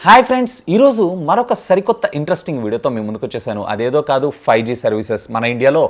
Hi friends, ఈరోజు మరొక సరికొత్త ఇంట్రెస్టింగ్ వీడియోతో మీ ముందుకు వచ్చేసాను. అదేదో కాదు, 5G సర్వీసెస్. మన ఇండియాలో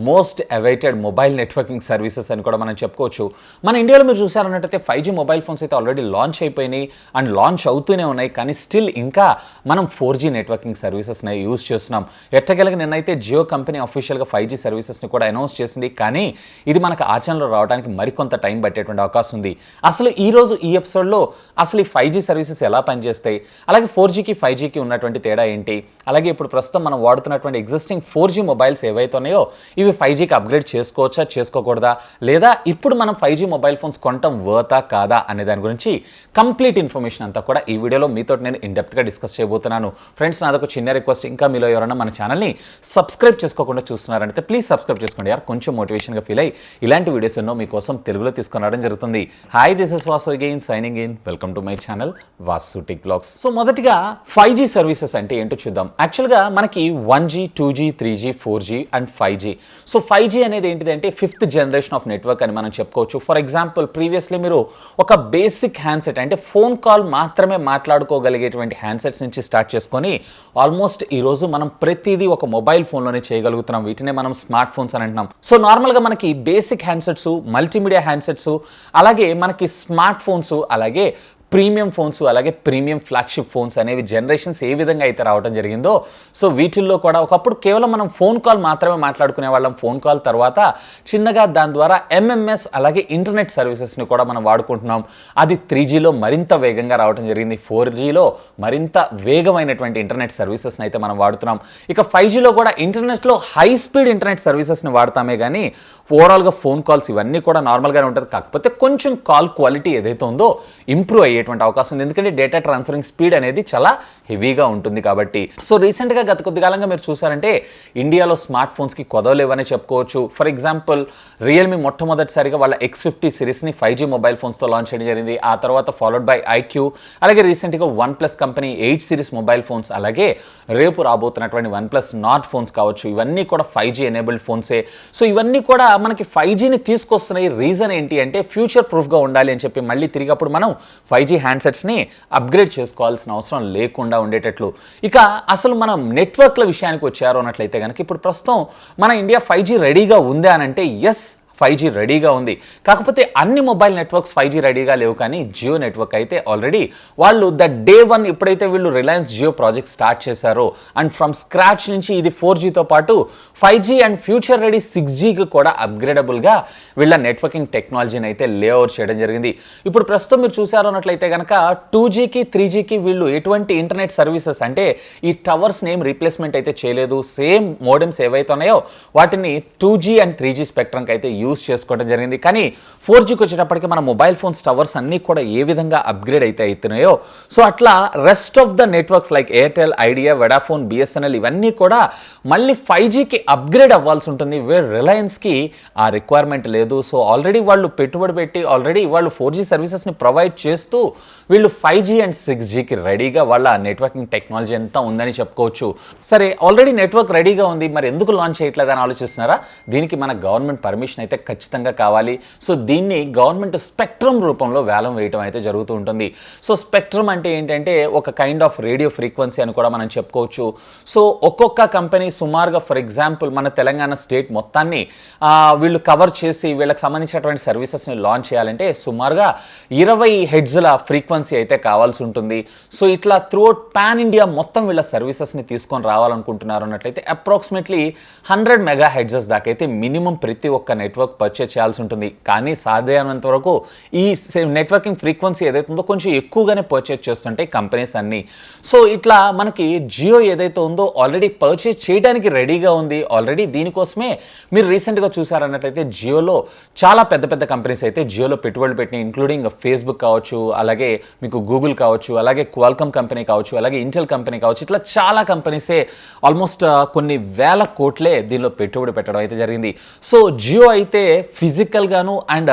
most awaited mobile networking services అని కూడా మనం చెప్పుకోవచ్చు. మన ఇండియాలో మీరు చూసారన్నట్టయితే 5G మొబైల్ ఫోన్స్ అయితే ఆల్రెడీ లాంచ్ అయిపోయినాయి అండ్ లాంచ్ అవుతూనే ఉన్నాయి. కానీ స్టిల్ ఇంకా మనం 4G నెట్వర్కింగ్ సర్వీసెస్ని యూజ్ చేస్తున్నాం. ఎట్టగలగా నిన్నైతే జియో కంపెనీ అఫీషియల్గా 5G సర్వీసెస్ని కూడా అనౌన్స్ చేసింది. కానీ ఇది మనకు ఆచరణలో రావడానికి మరికొంత టైం పట్టేటువంటి అవకాశం ఉంది. అసలు ఈరోజు ఈ ఎపిసోడ్లో అసలు ఈ 5G సర్వీసెస్ ఎలా పనిచేస్తాయి, అలాగే 4Gకి 5Gకి ఉన్నటువంటి తేడా ఏంటి, అలాగే ఇప్పుడు ప్రస్తుతం మనం వాడుతున్నటువంటి ఎగ్జిస్టింగ్ 4G మొబైల్స్ ఏవైతే ఉన్నాయో ఇవి 5Gకి అప్గ్రేడ్ చేసుకోవచ్చా చేసుకోకూడదా, లేదా ఇప్పుడు మనం 5G మొబైల్ ఫోన్స్ కొనటం వర్తా కాదా అనే దాని గురించి కంప్లీట్ ఇన్ఫర్మేషన్ అంతా కూడా ఈ వీడియోలో మీతో నేను ఇన్డెప్త్గా డిస్కస్ చేయబోతున్నాను. ఫ్రెండ్స్, నాదొక చిన్న రిక్వెస్ట్, ఇంకా మీలో ఎవరైనా మన ఛానల్ని సబ్స్క్రైబ్ చేసుకోకుండా చూస్తున్నారంటే ప్లీజ్ సబ్స్క్రైబ్ చేసుకోండి యార్. కొంచెం మోటివేషన్గా ఫీల్ అయ్యి ఇలాంటి వీడియోస్ ఎన్నో మీకోసం తెలుగులో తీసుకొని రావడం జరుగుతుంది. Hi, this is Vasu again signing in. Welcome to my channel Vasu tech blogs. So మొదటిగా 5G సర్వీసెస్ అంటే ఏంటో చూద్దాం. యాక్చువల్గా మనకి 1G, 2G, 3G, 4G and 5G. So 5G అనేది ఏంటిది అంటే 5th జనరేషన్ ఆఫ్ నెట్వర్క్ అని మనం చెప్పుకోవచ్చు. ఫర్ ఎగ్జాంపుల్, ప్రీవియస్లీ మీరు ఒక బేసిక్ హ్యాండ్సెట్ అంటే ఫోన్ కాల్ మాత్రమే మాట్లాడుకోగలిగేటువంటి హ్యాండ్సెట్స్ నుంచి స్టార్ట్ చేసుకొని ఆల్మోస్ట్ ఈరోజు మనం ప్రతిదీ ఒక మొబైల్ ఫోన్లోనే చేయగలుగుతున్నాం. వీటినే మనం స్మార్ట్ ఫోన్స్ అని అంటున్నాం. సో నార్మల్గా మనకి బేసిక్ హ్యాండ్సెట్స్, మల్టీమీడియా హ్యాండ్సెట్స్, అలాగే మనకి స్మార్ట్ ఫోన్స్, అలాగే ప్రీమియం ఫోన్స్, అలాగే ప్రీమియం ఫ్లాగ్షిప్ ఫోన్స్ అనేవి జనరేషన్స్ ఏ విధంగా అయితే రావడం జరిగిందో, సో వీటిల్లో కూడా ఒకప్పుడు కేవలం మనం ఫోన్ కాల్ మాత్రమే మాట్లాడుకునే వాళ్ళం. ఫోన్ కాల్ తర్వాత చిన్నగా దాని ద్వారా MMS అలాగే ఇంటర్నెట్ సర్వీసెస్ని కూడా మనం వాడుకుంటున్నాం. అది 3Gలో మరింత వేగంగా రావడం జరిగింది. 4Gలో మరింత వేగమైనటువంటి ఇంటర్నెట్ సర్వీసెస్ని అయితే మనం వాడుతున్నాం. ఇక 5Gలో కూడా ఇంటర్నెట్లో హై స్పీడ్ ఇంటర్నెట్ సర్వీసెస్ని వాడతామే కానీ ఓవరాల్గా ఫోన్ కాల్స్ ఇవన్నీ కూడా నార్మల్గానే ఉంటుంది. కాకపోతే కొంచెం కాల్ క్వాలిటీ ఏదైతే ఉందో ఇంప్రూవ్ అయ్యేటువంటి అవకాశం ఉంది. ఎందుకంటే డేటా ట్రాన్స్ఫరింగ్ స్పీడ్ అనేది చాలా హెవీగా ఉంటుంది కాబట్టి. సో రీసెంట్గా గత కొద్ది కాలంగా మీరు చూసారంటే ఇండియాలో స్మార్ట్ ఫోన్స్కి కొదవలేవనే చెప్పుకోవచ్చు. ఫర్ ఎగ్జాంపుల్, రియల్మీ మొట్టమొదటిసారిగా వాళ్ళ X50 సిరీస్ని 5G మొబైల్ ఫోన్స్తో లాంచ్ చేయడం జరిగింది. ఆ తర్వాత ఫాలోడ్ బై IQ, అలాగే రీసెంట్గా OnePlus company 8 series mobile phones, అలాగే రేపు రాబోతున్నటువంటి OnePlus Nord ఫోన్స్ కావచ్చు, ఇవన్నీ కూడా 5G ఎనేబుల్డ్ ఫోన్సే. సో ఇవన్నీ కూడా మనకి 5Gని తీసుకొస్తున్నాయి. రీజన్ ఏంటి అంటే ఫ్యూచర్ ప్రూఫ్గా ఉండాలి అని చెప్పి మళ్ళీ తిరిగి అప్పుడు మనం 5G హ్యాండ్సెట్స్ని అప్గ్రేడ్ చేసుకోవాల్సిన అవసరం లేకుండా ఉండేటట్లు. ఇక అసలు మనం నెట్వర్క్ల విషయానికి వచ్చారు అన్నట్లయితే కనుక ఇప్పుడు ప్రస్తుతం మన ఇండియా 5G రెడీగా ఉందా అని అంటే ఎస్, 5G రెడీగా ఉంది. కాకపోతే అన్ని మొబైల్ నెట్వర్క్స్ 5G రెడీగా లేవు. కానీ జియో నెట్వర్క్ అయితే ఆల్రెడీ వాళ్ళు డే 1 ఎప్పుడైతే వీళ్ళు రిలయన్స్ జియో ప్రాజెక్ట్ స్టార్ట్ చేశారో అండ్ ఫ్రమ్ స్క్రాచ్ నుంచి ఇది 4Gతో పాటు 5G అండ్ ఫ్యూచర్ రెడీ 6Gకి కూడా అప్గ్రేడబుల్గా వీళ్ళ నెట్వర్కింగ్ టెక్నాలజీని అయితే లేఅవుట్ చేయడం జరిగింది. ఇప్పుడు ప్రస్తుతం మీరు చూసారు అన్నట్లయితే కనుక 2Gకి 3Gకి వీళ్ళు ఎటువంటి ఇంటర్నెట్ సర్వీసెస్ అంటే ఈ టవర్స్ నేమ్ రీప్లేస్మెంట్ అయితే చేయలేదు. సేమ్ మోడెమ్స్ ఏవైతే ఉన్నాయో వాటిని 2G అండ్ 3G స్పెక్ట్రంకి అయితే యూజ్ చేసుకోవడం జరిగింది. కానీ 4Gకి వచ్చేటప్పటికి మన మొబైల్ ఫోన్స్ టవర్స్ అన్నీ కూడా ఏ విధంగా అప్గ్రేడ్ అయితే అవుతున్నాయో, సో అట్లా rest of the networks like Airtel, idea, Vodafone, BSNL ఇవన్నీ కూడా మళ్ళీ 5Gకి అప్గ్రేడ్ అవ్వాల్సి ఉంటుంది. వేర్ రిలయన్స్కి ఆ రిక్వైర్మెంట్ లేదు. సో ఆల్రెడీ వాళ్ళు పెట్టుబడి పెట్టి ఆల్రెడీ వాళ్ళు 4G సర్వీసెస్ని ప్రొవైడ్ చేస్తూ వీళ్ళు 5G అండ్ 6Gకి రెడీగా వాళ్ళ నెట్వర్కింగ్ టెక్నాలజీ అంతా ఉందని చెప్పుకోవచ్చు. సరే, ఆల్రెడీ నెట్వర్క్ రెడీగా ఉంది, మరి ఎందుకు లాంచ్ చేయట్లేదని ఆలోచిస్తున్నారా? దీనికి మన గవర్నమెంట్ పర్మిషన్ అయితే ఖచ్చితంగా కావాలి. సో దీన్ని గవర్నమెంట్ స్పెక్ట్రమ్ రూపంలో వేలం వేయటం అయితే జరుగుతూ ఉంటుంది. సో స్పెక్ట్రమ్ అంటే ఏంటంటే ఒక కైండ్ ఆఫ్ రేడియో ఫ్రీక్వెన్సీ అని కూడా మనం చెప్పుకోవచ్చు. సో ఒక్కొక్క కంపెనీ సుమారుగా, ఫర్ ఎగ్జాంపుల్ మన తెలంగాణ స్టేట్ మొత్తాన్ని వీళ్ళు కవర్ చేసి వీళ్ళకి సంబంధించినటువంటి సర్వీసెస్ని లాంచ్ చేయాలంటే సుమారుగా 20 హెడ్జ్ల ఫ్రీక్వెన్సీ అయితే కావాల్సి ఉంటుంది. సో ఇట్లా త్రూఅవుట్ పాన్ ఇండియా మొత్తం వీళ్ళ సర్వీసెస్ని తీసుకొని రావాలనుకుంటున్నారు అన్నట్లయితే అప్రాక్సిమేట్లీ 100 మెగా హెడ్జెస్ దాకా అయితే మినిమం ప్రతి ఒక్క నెట్వర్క్ పర్చేజ్ చేయాల్సి ఉంటుంది. కానీ సాధ్యమైనంత వరకు ఈ నెట్వర్కింగ్ ఫ్రీక్వెన్సీ ఏదైతే ఉందో కొంచెం ఎక్కువగానే పర్చేజ్ చేస్తుంటాయి కంపెనీస్ అన్నీ. సో ఇట్లా మనకి జియో ఏదైతే ఉందో ఆల్రెడీ పర్చేజ్ చేయడానికి రెడీగా ఉంది. ఆల్రెడీ దీనికోసమే మీరు రీసెంట్గా చూసారన్నట్లయితే జియోలో చాలా పెద్ద పెద్ద కంపెనీస్ అయితే జియోలో పెట్టుబడులు పెట్టినాయి. ఇంక్లూడింగ్ ఫేస్బుక్ కావచ్చు, అలాగే మీకు గూగుల్ కావచ్చు, అలాగే క్వాల్కమ్ కంపెనీ కావచ్చు, అలాగే ఇంటెల్ కంపెనీ కావచ్చు, ఇట్లా చాలా కంపెనీసే ఆల్మోస్ట్ కొన్ని వేల కోట్లే దీనిలో పెట్టుబడి పెట్టడం అయితే జరిగింది. సో జియో అయితే అయితే ఫిజికల్గాను అండ్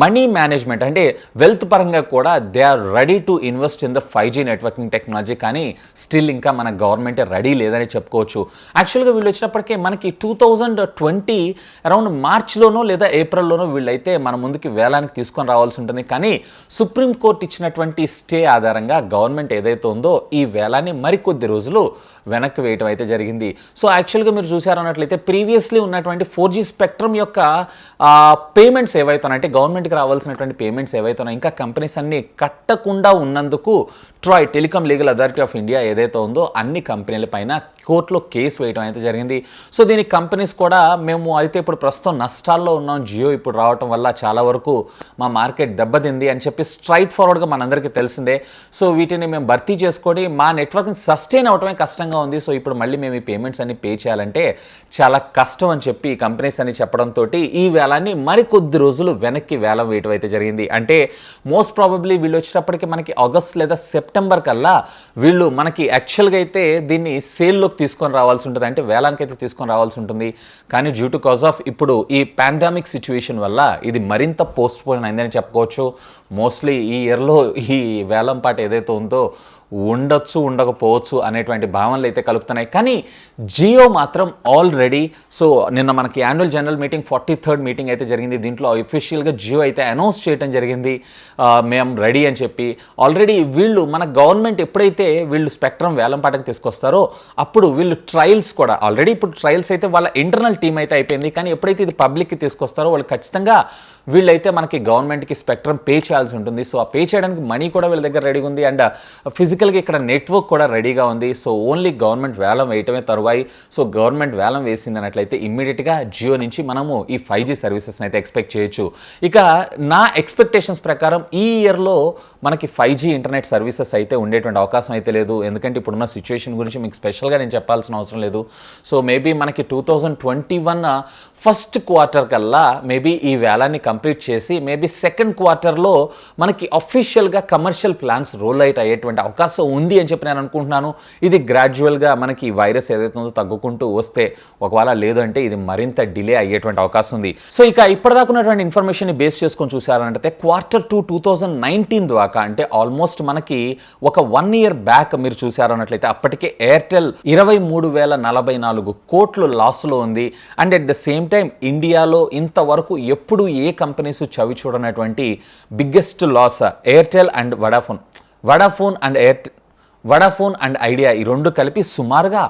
మనీ మేనేజ్మెంట్ అంటే వెల్త్ పరంగా కూడా they are ready to invest in the 5G networking technology, కానీ స్టిల్ ఇంకా మన గవర్నమెంట్ రెడీ లేదని చెప్పుకోవచ్చు. యాక్చువల్గా వీళ్ళు వచ్చినప్పటికీ మనకి 2020 అరౌండ్ మార్చ్లోనో లేదా ఏప్రిల్లోనో వీళ్ళైతే మన ముందుకి వేలానికి తీసుకొని రావాల్సి ఉంటుంది. కానీ సుప్రీంకోర్టు ఇచ్చినటువంటి స్టే ఆధారంగా గవర్నమెంట్ ఏదైతే ఉందో ఈ వేలాన్ని మరికొద్ది రోజులు వెనక్కి వేయటం అయితే జరిగింది. సో యాక్చువల్గా మీరు చూసారన్నట్లయితే ప్రీవియస్లీ ఉన్నటువంటి 4G స్పెక్ట్రమ్ యొక్క పేమెంట్స్ ఏవైతున్నాయి అంటే గవర్నమెంట్కి రావాల్సినటువంటి పేమెంట్స్ ఏవైతున్నాయి ఇంకా కంపెనీస్ అన్ని కట్టకుండా ఉన్నందుకు Troy telecom legal authority of India ఏదైతే ఉందో అన్ని కంపెనీల పైన కోర్టులో కేసు వేయడం అయితే జరిగింది. సో దీనికి కంపెనీస్ కూడా మేము అయితే ఇప్పుడు ప్రస్తుతం నష్టాల్లో ఉన్నాం, జియో ఇప్పుడు రావటం వల్ల చాలా వరకు మా మార్కెట్ దెబ్బతింది అని చెప్పి స్ట్రైట్ ఫార్వర్డ్గా మనందరికీ తెలిసిందే. సో వీటిని మేము భర్తీ చేసుకొని మా నెట్వర్క్ని సస్టైన్ అవటమే కష్టంగా ఉంది. సో ఇప్పుడు మళ్ళీ మేము ఈ పేమెంట్స్ అన్ని పే చేయాలంటే చాలా కష్టం అని చెప్పి కంపెనీస్ అని చెప్పడంతో ఈ వేలాన్ని మరికొద్ది రోజులు వెనక్కి వేలం వేయటం అయితే జరిగింది. అంటే మోస్ట్ ప్రాబబ్లీ వీళ్ళు వచ్చేటప్పటికి మనకి ఆగస్ట్ లేదా సెప్టెంబర్ కల్లా వీళ్ళు మనకి యాక్చువల్గా అయితే దీన్ని సేల్లోకి తీసుకొని రావాల్సి ఉంటుంది, అంటే వేలానికి అయితే తీసుకొని రావాల్సి ఉంటుంది. కానీ డ్యూ టు కాజ్ ఆఫ్ ఇప్పుడు ఈ పాండమిక్ సిచ్యువేషన్ వల్ల ఇది మరింత పోస్ట్ పోన్ అయిందని చెప్పుకోవచ్చు. మోస్ట్లీ ఈ ఇయర్లో ఈ వేలం పాట ఏదైతే ఉందో ఉండొచ్చు ఉండకపోవచ్చు అనేటువంటి భావనలు అయితే కలుపుతున్నాయి. కానీ జియో మాత్రం ఆల్రెడీ సో నిన్న మనకి annual general meeting 43rd meeting అయితే జరిగింది. దీంట్లో అఫీషియల్గా జియో అయితే అనౌన్స్ చేయడం జరిగింది మేము రెడీ అని చెప్పి. ఆల్రెడీ వీళ్ళు మన గవర్నమెంట్ ఎప్పుడైతే వీళ్ళు స్పెక్ట్రమ్ వేలంపాటకు తీసుకొస్తారో అప్పుడు వీళ్ళు ట్రయల్స్ కూడా ఆల్రెడీ ఇప్పుడు ట్రయల్స్ అయితే వాళ్ళ ఇంటర్నల్ టీమ్ అయితే అయిపోయింది. కానీ ఎప్పుడైతే ఇది పబ్లిక్కి తీసుకొస్తారో వాళ్ళు ఖచ్చితంగా వీళ్ళైతే మనకి గవర్నమెంట్కి స్పెక్ట్రమ్ పే చేయాల్సి ఉంటుంది. సో ఆ పే చేయడానికి మనీ కూడా వీళ్ళ దగ్గర రెడీగా ఉంది అండ్ ఫిజికల్గా ఇక్కడ నెట్వర్క్ కూడా రెడీగా ఉంది. సో ఓన్లీ గవర్నమెంట్ వేలం వేయటమే తరువాయి. సో గవర్నమెంట్ వేలం వేసింది అన్నట్లయితే ఇమ్మీడియట్గా జియో నుంచి మనము ఈ 5G సర్వీసెస్ని అయితే ఎక్స్పెక్ట్ చేయొచ్చు. ఇక నా ఎక్స్పెక్టేషన్స్ ప్రకారం ఈ ఇయర్లో మనకి 5G ఇంటర్నెట్ సర్వీసెస్ అయితే ఉండేటువంటి అవకాశం అయితే లేదు. ఎందుకంటే ఇప్పుడున్న సిచ్యువేషన్ గురించి మీకు స్పెషల్గా నేను చెప్పాల్సిన అవసరం లేదు. సో మేబీ మనకి 2021 ఫస్ట్ క్వార్టర్ కల్లా మేబీ ఈ వేలాన్ని కంప్లీట్ చేసి మేబీ సెకండ్ క్వార్టర్లో మనకి అఫీషియల్గా కమర్షియల్ ప్లాన్స్ రోల్ అవుట్ అయ్యేటువంటి అవకాశం ఉంది అని చెప్పి నేను అనుకుంటున్నాను. ఇది గ్రాడ్యువల్గా మనకి ఈ వైరస్ ఏదైతే ఉందో తగ్గుకుంటూ వస్తే, ఒకవేళ లేదంటే ఇది మరింత డిలే అయ్యేటువంటి అవకాశం ఉంది. సో ఇక ఇప్పటిదాకా ఉన్నటువంటి ఇన్ఫర్మేషన్ బేస్ చేసుకొని చూసారంటే Q2 2019 దాకా అంటే ఆల్మోస్ట్ మనకి ఒక 1 year బ్యాక్ మీరు చూసారన్నట్లయితే అప్పటికే ఎయిర్టెల్ 23,044 కోట్లు లాస్లో ఉంది. And at the same time ఇండియాలో ఇంతవరకు ఎప్పుడు ఏ కంపెనీస్ చవి చూడనటువంటి biggest loss Airtel and Vodafone and Idea ఈ రెండు కలిపి సుమారుగా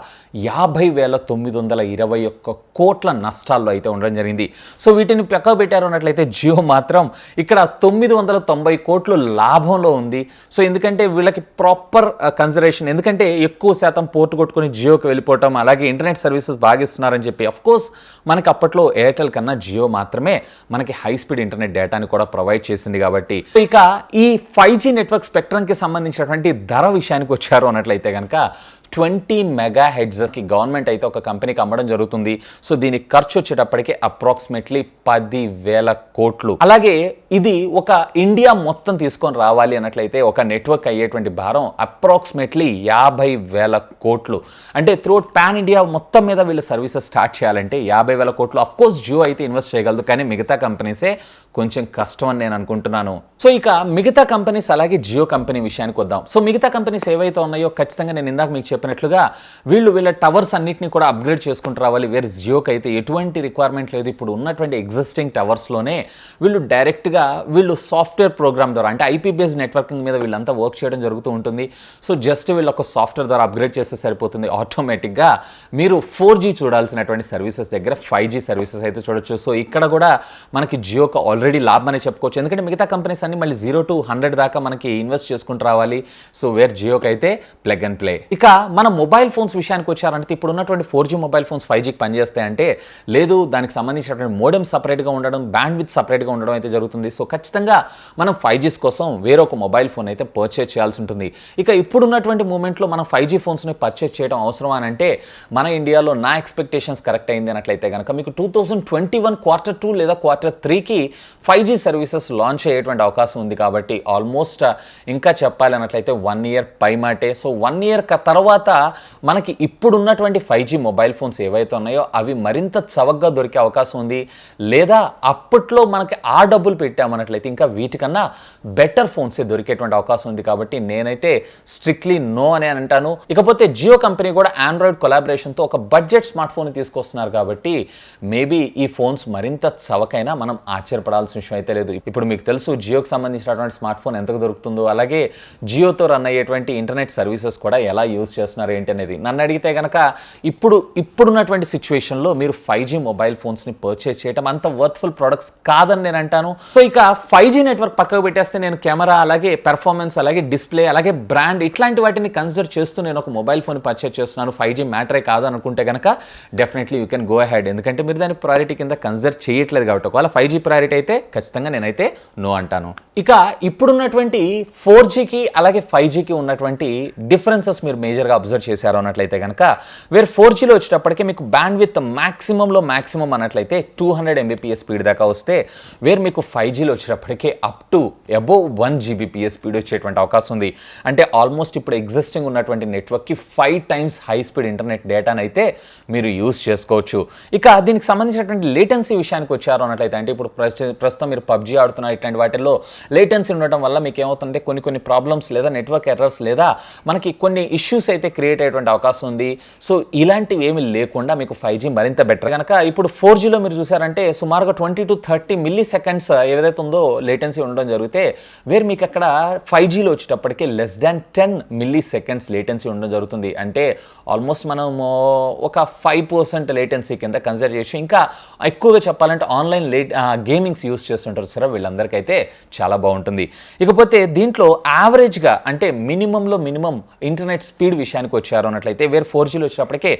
50,921 కోట్ల నష్టాల్లో అయితే ఉండడం జరిగింది. సో వీటిని పక్కకు పెట్టారు అన్నట్లయితే జియో మాత్రం ఇక్కడ 990 కోట్లు లాభంలో ఉంది. సో ఎందుకంటే వీళ్ళకి ప్రాపర్ కన్సిడరేషన్, ఎందుకంటే ఎక్కువ శాతం పోర్టు కొట్టుకుని జియోకి వెళ్ళిపోవటం, అలాగే ఇంటర్నెట్ సర్వీసెస్ బాగా ఇస్తున్నారని చెప్పి అఫ్కోర్స్ మనకి అప్పట్లో ఎయిర్టెల్ కన్నా జియో మాత్రమే మనకి హై స్పీడ్ ఇంటర్నెట్ డేటాని కూడా ప్రొవైడ్ చేసింది కాబట్టి. ఇక ఈ 5G నెట్వర్క్ స్పెక్ట్రమ్కి సంబంధించినటువంటి ధర విషయానికి వచ్చారు అన్నట్లయితే కనుక 20 మెగాహెడ్జ్కి గవర్నమెంట్ అయితే ఒక కంపెనీకి అమ్మడం జరుగుతుంది. సో దీనికి ఖర్చు వచ్చేటప్పటికి అప్రాక్సిమేట్లీ 10,000 కోట్లు. అలాగే ఇది ఒక ఇండియా మొత్తం తీసుకొని రావాలి అన్నట్లయితే ఒక నెట్వర్క్ అయ్యేటువంటి భారం అప్రాక్సిమేట్లీ 50,000 కోట్లు. అంటే త్రూఅవుట్ పాన్ ఇండియా మొత్తం మీద వీళ్ళు సర్వీసెస్ స్టార్ట్ చేయాలంటే 50,000 కోట్లు. అఫ్కోర్స్ జియో అయితే ఇన్వెస్ట్ చేయగలదు, కానీ మిగతా కంపెనీసే కొంచెం కష్టం అని నేను అనుకుంటున్నాను. సో ఇక మిగతా కంపెనీస్ అలాగే జియో కంపెనీ విషయానికి వద్దాం. సో మిగతా కంపెనీస్ ఏవైతే ఉన్నాయో ఖచ్చితంగా నేను ఇందాక మీకు చెప్పినట్లుగా వీళ్ళ టవర్స్ అన్నింటినీ కూడా అప్గ్రేడ్ చేసుకుంటూ రావాలి. వేరే జియోకి అయితే ఎటువంటి రిక్వైర్మెంట్ లేదు. ఇప్పుడు ఉన్నటువంటి ఎగ్జిస్టింగ్ టవర్స్లోనే వీళ్ళు డైరెక్ట్గా సాఫ్ట్వేర్ ప్రోగ్రామ్ ద్వారా అంటే ఐపీ బేస్డ్ నెట్వర్కింగ్ మీద వీళ్ళంతా వర్క్ చేయడం జరుగుతూ ఉంటుంది. సో జస్ట్ వీళ్ళు ఒక సాఫ్ట్వేర్ ద్వారా అప్గ్రేడ్ చేస్తే సరిపోతుంది. ఆటోమేటిక్గా మీరు 4G చూడాల్సినటువంటి సర్వీసెస్ దగ్గర 5G సర్వీసెస్ అయితే చూడొచ్చు. సో ఇక్కడ కూడా మనకి జియోకి ఆల్రెడీ లాభం అనే చెప్పుకోవచ్చు. ఎందుకంటే మిగతా కంపెనీస్ అన్ని మళ్ళీ 0 to 100 దాకా మనకి ఇన్వెస్ట్ చేసుకుంటూ రావాలి. సో వేర్ జియోకి అయితే ప్లగ్ అండ్ ప్లే. ఇక మన మొబైల్ ఫోన్స్ విషయానికి వచ్చారంటే ఇప్పుడు ఉన్నటువంటి 4G మొబైల్ ఫోన్స్ 5Gకి పనిచేస్తాయంటే లేదు, దానికి సంబంధించినటువంటి మోడెమ్ సపరేట్గా ఉండడం, బ్యాండ్ విత్ సపరేట్గా ఉండడం అయితే జరుగుతుంది. సో ఖచ్చితంగా మనం 5Gs కోసం వేరొక మొబైల్ ఫోన్ అయితే పర్చేజ్ చేయాల్సి ఉంటుంది. ఇక ఇప్పుడున్నటువంటి మూమెంట్లో మనం 5G ఫోన్స్ని పర్చేజ్ చేయడం అవసరం అని అంటే మన ఇండియాలో నా ఎక్స్పెక్టేషన్స్ కరెక్ట్ అయింది అన్నట్లయితే కనుక మీకు 2021 Q2 లేదా Q3కి 5G సర్వీసెస్ లాంచ్ అయ్యేటువంటి అవకాశం ఉంది. కాబట్టి ఆల్మోస్ట్ ఇంకా చెప్పాలి అన్నట్లయితే 1 year పై మాటే. సో 1 year తర్వాత తర్వాత మనకి ఇప్పుడున్నటువంటి 5G మొబైల్ ఫోన్స్ ఏవైతే ఉన్నాయో అవి మరింత చవకగా దొరికే అవకాశం ఉంది. లేదా అప్పట్లో మనకి ఆ డబ్బులు పెట్టామన్నట్లయితే ఇంకా వీటికన్నా బెటర్ ఫోన్సే దొరికేటువంటి అవకాశం ఉంది. కాబట్టి నేనైతే స్ట్రిక్ట్లీ నో అని అంటాను. ఇకపోతే జియో కంపెనీ కూడా ఆండ్రాయిడ్ కొలాబరేషన్తో ఒక బడ్జెట్ స్మార్ట్ ఫోన్ తీసుకొస్తున్నారు కాబట్టి మేబీ ఈ ఫోన్స్ మరింత చవకైనా మనం ఆశ్చర్యపడాల్సిన విషయం అయితే లేదు. ఇప్పుడు మీకు తెలుసు జియోకి సంబంధించినటువంటి స్మార్ట్ ఫోన్ ఎంతకు దొరుకుతుందో, అలాగే జియోతో రన్ అయ్యేటువంటి ఇంటర్నెట్ సర్వీసెస్ కూడా ఎలా యూజ్ చేస్తున్నారు ఏంటి అనేది. నన్ను అడిగితే కనుక ఇప్పుడున్నటువంటి సిచ్యువేషన్లో మీరు 5G మొబైల్ ఫోన్స్ని పర్చేస్ చేయడం అంత వర్త్ఫుల్ ప్రొడక్ట్స్ కాదని నేను అంటాను. సో ఇక 5G నెట్వర్క్ పక్కకు పెట్టేస్తే నేను కెమెరా, అలాగే పెర్ఫార్మెన్స్, అలాగే డిస్ప్లే, అలాగే బ్రాండ్ ఇట్లాంటి వాటిని కన్సిడర్ చేస్తూ నేను ఒక మొబైల్ ఫోన్ పర్చేస్ చేస్తున్నాను, 5G మ్యాటరే కాదు అనుకుంటే కనుక definitely you can go ahead. ఎందుకంటే మీరు దాన్ని ప్రయారిటీ కింద కన్సిడర్ చేయట్లేదు కాబట్టి. ఒకవేళ 5G ప్రయారిటీ అయితే ఖచ్చితంగా నేనైతే నో అంటాను. ఇక ఇప్పుడున్నటువంటి 4Gకి అలాగే 5Gకి ఉన్నటువంటి డిఫరెన్సెస్ మీరు మేజర్గా అబ్జర్వ్ చేశారు అన్నట్లయితే కనుక వేరే 4Gలో వచ్చేటప్పటికే మీకు బ్యాండ్ విత్ మ్యాక్సిమం అన్నట్లయితే 200 Mbps స్పీడ్ దాకా వస్తే వేరే మీకు 5Gలో వచ్చేటప్పటికే up to above 1 Gbps speed వచ్చేటువంటి అవకాశం ఉంది. అంటే ఆల్మోస్ట్ ఇప్పుడు ఎగ్జిస్టింగ్ ఉన్నటువంటి నెట్వర్క్కి 5 times హై స్పీడ్ ఇంటర్నెట్ డేటాను అయితే మీరు యూజ్ చేసుకోవచ్చు. ఇక దీనికి సంబంధించినటువంటి లేటెన్సీ విషయానికి వచ్చారు అన్నట్లయితే, అంటే ఇప్పుడు ప్రస్తుతం మీరు PUBG ఆడుతున్నారు, ఇట్లాంటి వాటిల్లో లేటెన్సీ ఉండటం వల్ల మీకు ఏమవుతుందంటే కొన్ని ప్రాబ్లమ్స్ లేదా నెట్వర్క్ ఎర్రర్స్ లేదా మనకి కొన్ని ఇష్యూస్ అయితే క్రియేట్ అయ్యేటువంటి అవకాశం ఉంది. సో ఇలాంటివి ఏమి లేకుండా మీకు 5G మరింత బెటర్. కనుక ఇప్పుడు 4Gలో మీరు చూసారంటే సుమారుగా 20 to 30 milliseconds ఏదైతే ఉందో లేటెన్సీ ఉండడం జరిగితే వేరు మీకు అక్కడ 5Gలో వచ్చేటప్పటికే less than 10 milliseconds లేటెన్సీ ఉండడం జరుగుతుంది. అంటే ఆల్మోస్ట్ మనం ఒక 5% లేటెన్సీ కింద కన్సిడర్ చేసి, ఇంకా ఎక్కువగా చెప్పాలంటే ఆన్లైన్ గేమింగ్స్ యూస్ చేస్తుంటారు సరే, వీళ్ళందరికైతే చాలా బాగుంటుంది. ఇకపోతే దీంట్లో యావరేజ్గా అంటే మినిమం ఇంటర్నెట్ స్పీడ్ విషయానికి వచ్చారు అన్నట్లయితే వేరే 4Gలో వచ్చేటప్పటికే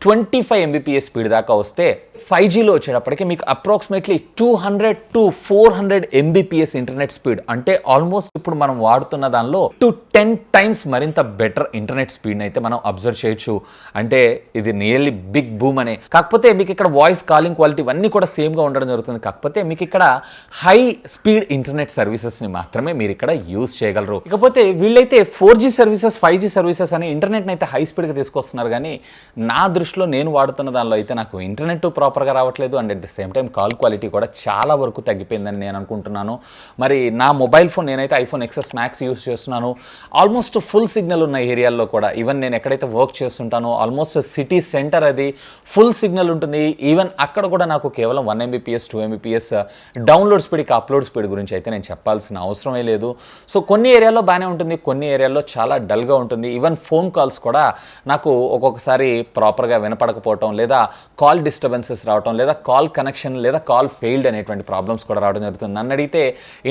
25 Mbps స్పీడ్ దాకా వస్తే 5Gలో వచ్చేటప్పటికే మీకు approximately 200 to 400 Mbps internet speed, అంటే ఆల్మోస్ట్ ఇప్పుడు మనం వాడుతున్న దానిలో 10 times మరింత బెటర్ ఇంటర్నెట్ స్పీడ్ని అయితే మనం అబ్జర్వ్ చేయొచ్చు. అంటే ఇది నియర్లీ బిగ్ బూమ్ అనే. కాకపోతే మీకు ఇక్కడ వాయిస్ కాలింగ్ క్వాలిటీ ఇవన్నీ కూడా సేమ్గా ఉండడం జరుగుతుంది. కాకపోతే మీకు ఇక్కడ హై స్పీడ్ ఇంటర్నెట్ సర్వీసెస్ని మాత్రమే మీరు ఇక్కడ యూజ్ చేయగలరు. ఇకపోతే వీళ్ళైతే 4G సర్వీసెస్ 5G సర్వీసెస్ అని ఇంటర్నెట్ని అయితే హై స్పీడ్గా తీసుకొస్తున్నారు, కానీ నా దృష్టిలో నేను వాడుతున్న దానిలో అయితే నాకు ఇంటర్నెట్ ప్రాపర్గా రావట్లేదు. And at the same time call quality కూడా చాలా వరకు తగ్గిపోయిందని నేను అనుకుంటున్నాను. మరి నా మొబైల్ ఫోన్ నేనైతే iPhone XS Max యూజ్ చేస్తున్నాను. ఆల్మోస్ట్ ఫుల్ సిగ్నల్ ఉన్న ఏరియాల్లో కూడా, ఈవెన్ నేను ఎక్కడైతే వర్క్ చేస్తుంటానో ఆల్మోస్ట్ సిటీ సెంటర్ అది ఫుల్ సిగ్నల్ ఉంటుంది. ఈవెన్ అక్కడ కూడా నాకు కేవలం 1 Mbps 2 Mbps డౌన్లోడ్ స్పీడ్కి అప్లోడ్ స్పీడ్ గురించి అయితే నేను చెప్పాల్సిన అవసరమే లేదు. సో కొన్ని ఏరియాల్లో బాగానే ఉంటుంది, కొన్ని ఏరియాల్లో చాలా డల్గా ఉంటుంది. ఈవెన్ ఫోన్ కాల్స్ కూడా నాకు ఒక్కొక్కసారి ప్రాపర్గా వినపడకపోవటం, లేదా కాల్ డిస్టర్బెన్సెస్ రావటం, లేదా కాల్ కనెక్షన్ లేదా కాల్ ఫెయిల్డ్ అనేటువంటి ప్రాబ్లమ్స్ కూడా రావడం జరుగుతుంది. నన్ను అడిగితే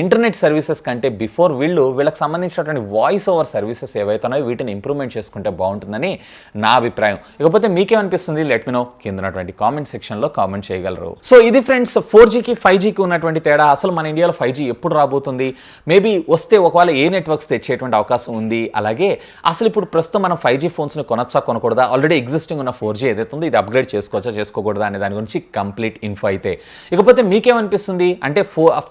ఇంటర్నెట్ సర్వీసెస్ కంటే బిఫోర్ వీళ్ళకి సంబంధించినటువంటి వాయిస్ ఓవర్ సర్వీసెస్ ఏవైతే ఉన్నాయో వీటిని ఇంప్రూవ్మెంట్ చేసుకుంటే బాగుంటుందని నా అభిప్రాయం. ఇకపోతే మీకేమనిపిస్తుంది లెట్ మీ నో కింద ఉన్నటువంటి కామెంట్ సెక్షన్లో కామెంట్ చేయగలరు. సో ఇది ఫ్రెండ్స్ 4Gకి 5Gకి ఉన్నటువంటి తేడా. అసలు మన ఇండియాలో 5G ఎప్పుడు రాబోతుంది, మేబీ వస్తే ఒకవేళ ఏ నెట్వర్క్స్ తెచ్చేటువంటి అవకాశం ఉంది, అలాగే అసలు ఇప్పుడు ప్రస్తుతం మనం 5G ఫోన్స్ని కొనొచ్చా కొనకూడదా, ఆల్రెడీ ఎగ్జిస్టింగ్ ఉన్న 4G ఏదైతే ఉందో ఇది అప్గ్రేడ్ చేసుకోవచ్చా చేసుకోకూడదా అనే దాని గురించి కంప్లీట్ ఇన్ఫో అయితే. ఇకపోతే మీకేమనిపిస్తుంది, అంటే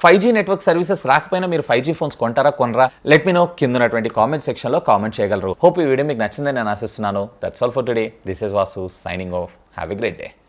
5G నెట్వర్క్ సర్వీసెస్ రాకపోయినా మీరు 5G ఫోన్స్ కొంటారా కొనరా, లెట్ మీ నో కింద ఉన్నటువంటి కామెంట్ సెక్షన్లో కామెంట్ చేయగలరు. హోప్ ఈ వీడియో మీకు నచ్చిందని నేను ఆశిస్తున్నాను. That's all for today. This is Vasu signing off. Have a great day.